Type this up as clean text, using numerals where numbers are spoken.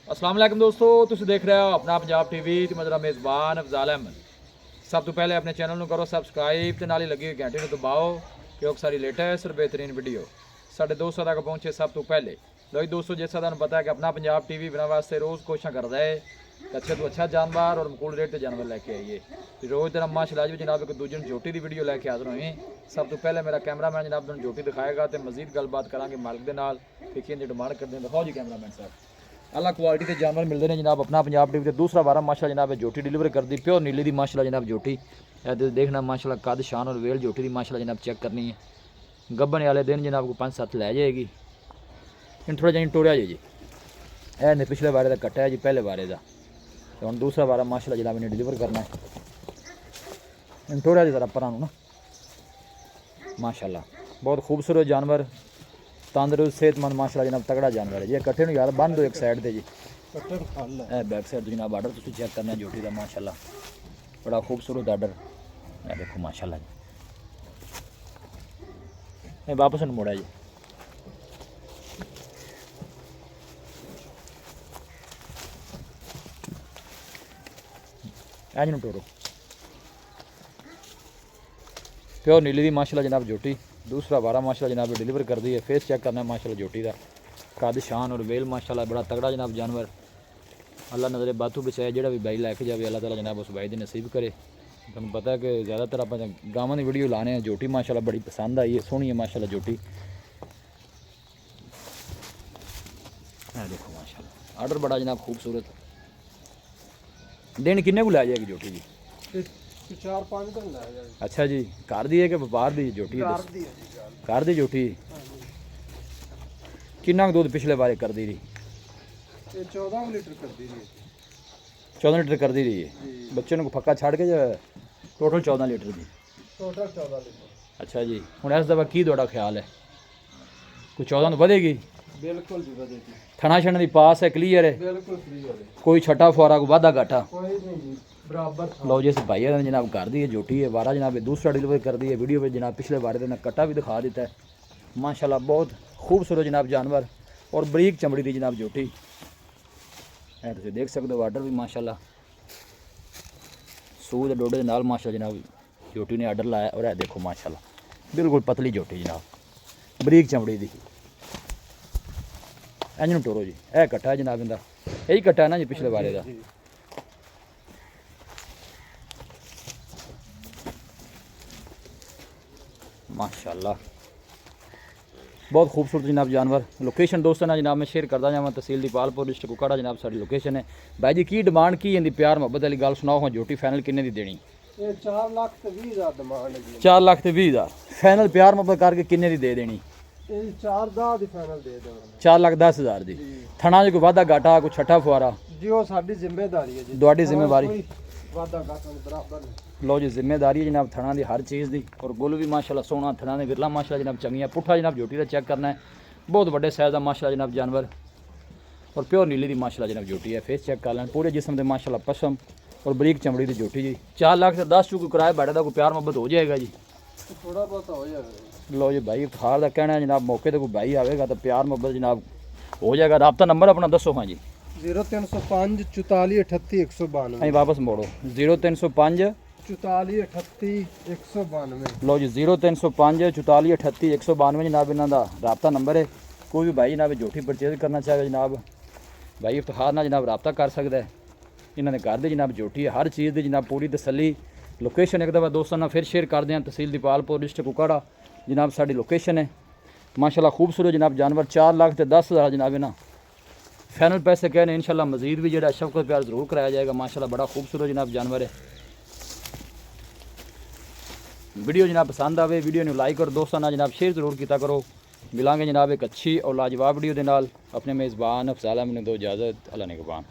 अस्सलाम वालेकुम दोस्तों, तुसीं देख रहे हो अपना पंजाब टीवी ते मेरा मेज़बान अफजाल अहमद। सब तो पहले अपने चैनल को करो सबसक्राइब ते नाल ही लगी हुई घंटी को दबाओ क्योंकि सारी लेटेस्ट और बेहतरीन वीडियो साढ़े दोस्तों तक पहुँचे सब तो पहले। लो जी दोस्तों, जैसा तुहानूं पता है कि अपना पंजाब टीवी बना वास्ते रोज़ कोशिश करता है कि अच्छे तो अच्छा जानवर और मकूल रेट के जानवर लैके आइए। रोज़ तरह माशाअल्लाह जी जनाब एक दूजे जोटी की वीडियो लैके हाज़र होए। सब तो पहले मेरा कैमरामैन जनाब तुहानूं जोटी दिखाएगा तो मजीद गलबात करांगे मालिक के नाल कि किंज डिमांड करते हैं। दिखाओ जी कैमरामैन साहब। अल्लाह क्वालिटी के जानवर मिलते हैं जनाब अपना पंजाब टीवी। दूसरा बारह माशाल्लाह जनाब जोटी डिलीवर कर दी प्योर नीली दी माशाल्लाह जनाब जोटी। देखना माशाल्लाह कद शान और वेल जोटी दी माशाल्लाह जनाब चेक करनी है। गब्बन वाले दिन जनाब को 5-7 लै जाएगी। इन थोड़ा जी टोरिया जी ने पिछले बारे का कट्टा है जी पहले बारे का। तो हम दूसरा बारह माशाल्लाह जनाब इन्हें डिलीवर करना है। इन टोरिया की तरह परा ना माशाल्लाह बहुत खूबसूरत जानवर, तंदुरुस्त सेहतमंद माशाल्लाह जनाब तगड़ा जानवर है जी। कट्ठे यार बन दो एक साइड से जी, बैक साइड जनाब आर्डर तुम चेक करना जोटी का माशाल्लाह बड़ा खूबसूरत आर्डर है। देखो माशाल्लाह जी वापस मोड़ा जी। एज नूं टोरो प्योर नीली दी माशाल्लाह जनाब जोटी। दूसरा बारह माशाल्लाह जनाब डिलीवर कर दी है। फेस चेक करना है माशाल्लाह जोटी का कद शान और वेल माशाल्लाह बड़ा तगड़ा जनाब जानवर। अल्लाह नज़रे बातू बचाए जोड़ा भी बाई लैके जाए अल्लाह ताला जनाब उस बाई की नसीब करे। तुहानूं पता है कि ज़्यादातर आप गावां की वीडियो लाने हैं। जोटी माशाल्लाह बड़ी पसंद आई है, सोहनी है माशाल्लाह जोटी। देखो माशाल्लाह आर्डर बड़ा जनाब खूबसूरत। दिन किन्ने को लै जाएगी जोटी जी? 4-5 दिन लै जाएगी। अच्छा जी, घर दी है कि व्यापार दी जोटी? घर दी जोटी। किन्ना दूध पिछले बारे कर दी रही? 14 लीटर कर दी रही। 14 लीटर कर दी रही है बच्चे को फक्का छड़ के टोटल 14 लीटर की? Total 14 litre. अच्छा जी, हुण इस दफा की तुहाडा ख्याल है कोई 14 तो बढ़ेगी? बिल्कुल जी बढ़ेगी। थना छण दी पास है, क्लीयर है? बिल्कुल क्लियर है, कोई छठा फुआरा को वाधा घाटा कोई नहीं जी बराबर। लो जी इस भाई ने जनाब घर दी है जोटी है। बारह जनाब दूसरा डिलीवर कर दी है। वीडियो में जनाब पिछले बारे दिन कट्टा भी दिखा देता है माशाल्लाह बहुत खूबसूरत जनाब जानवर और बरीक चमड़ी की जनाब जोटी है। तुम देख सकते हो आर्डर भी माशाल्लाह सूद डोडे नाल माशाल्लाह जनाब जोटी ने आर्डर लाया। और देखो माशाल्लाह बिल्कुल पतली जोटी जनाब बरीक चमड़ी की। इंज टोरो जी यह कट्टा है जनाब इनका, यही कट्टा है ना जी पिछले बारे का? माशाल्लाह बहुत खूबसूरत जनाब जानवर। लोकेशन दोस्तों ना जनाब मैं शेयर करता जावा तहसील दीपालपुर डिस्ट्रिक्ट कुकाड़ा जनाब सारी लोकेशन है। भाई जी की डिमांड की इनकी प्यार मुहब्बत वाली गल सुनाओ। हाँ जोटी फाइनल किन्ने दी देनी? 4 लाख ते 20 हज़ार डिमांड है। 4 लाख ते 20 हज़ार फाइनल प्यार मुहब्बत करके किन्ने दी दे देनी? 4 दी फाइनल दे देवांगे। 4 लाख 10 हज़ार दी। थना जो कोई वाधा घाटा कोई छठा फुआरा जी वो साडी जिम्मेदारी है जी। तुहाडी जिम्मेवारी? वादा घाटा बराबर है। लो जी जिम्मेदारी है जनाब थना की हर चीज़ की। और गुल भी माशाल्लाह सोहना, थना ने विरला माशाल्लाह जनाब चंगिया। पुट्ठा जनाब जोटी का चेक करना है बहुत बड़े साइज़ का माशाल्लाह जनाब जानवर और प्योर नीली की माशाल्लाह जनाब जोटी है। फेस चेक कर लें पूरे जिसम के माशाल्लाह पसम और बरीक चमड़ी की जोटी जी। 4 लाख से 10 चूँ किराया बैठे का कोई प्यार मोहब्बत हो जाएगा जी? थोड़ा बहुत हो जाएगा। लो जी भाई इफ्तार का कहना है जनाब मौके पर कोई भाई आएगा तो प्यार मोहब्बत जनाब हो जाएगा। रब्ता नंबर अपना दसो। हाँ जी 0305 44 38 192। अं वापस मोड़ो 0305 44 38 192। लो जी 0305 44 38 192 जनाब इन्हों का रब्ता नंबर है। कोई भी भाई जनाब जोटी परचेज करना चाहे जनाब भाई इफ्तार ना जनाब रब्ता कर सकता है। इन्होंने घर दी जनाब जोटी है हर चीज़ की जनाब पूरी तसली। लोकेशन एक दफ़ा दोस्तों ना फिर शेयर कर दें तहसील दीपालपुर डिस्ट्रिक्ट कुकाड़ा जनाब साड़ी लोकेशन है। माशाल्लाह खूबसूरत जनाब जानवर 4 लाख ते 10 हज़ार जनाब इन्हें फाइनल पैसे कहने इंशाल्लाह मजीद भी जो शफकत प्यार जरूर कराया जाएगा। माशाल्लाह बड़ा खूबसूरत जनाब जानवर है। वीडियो जनाब पसंद आए वीडियो में लाइक और दोस्तों ना जनाब शेयर जरूर किया करो। मिलांगे जनाब एक अच्छी और लाजवाब वीडियो के नाल। अपने मेज़बान अफजाल अहमद ने दो इजाज़त। अल्लाह निगहबान।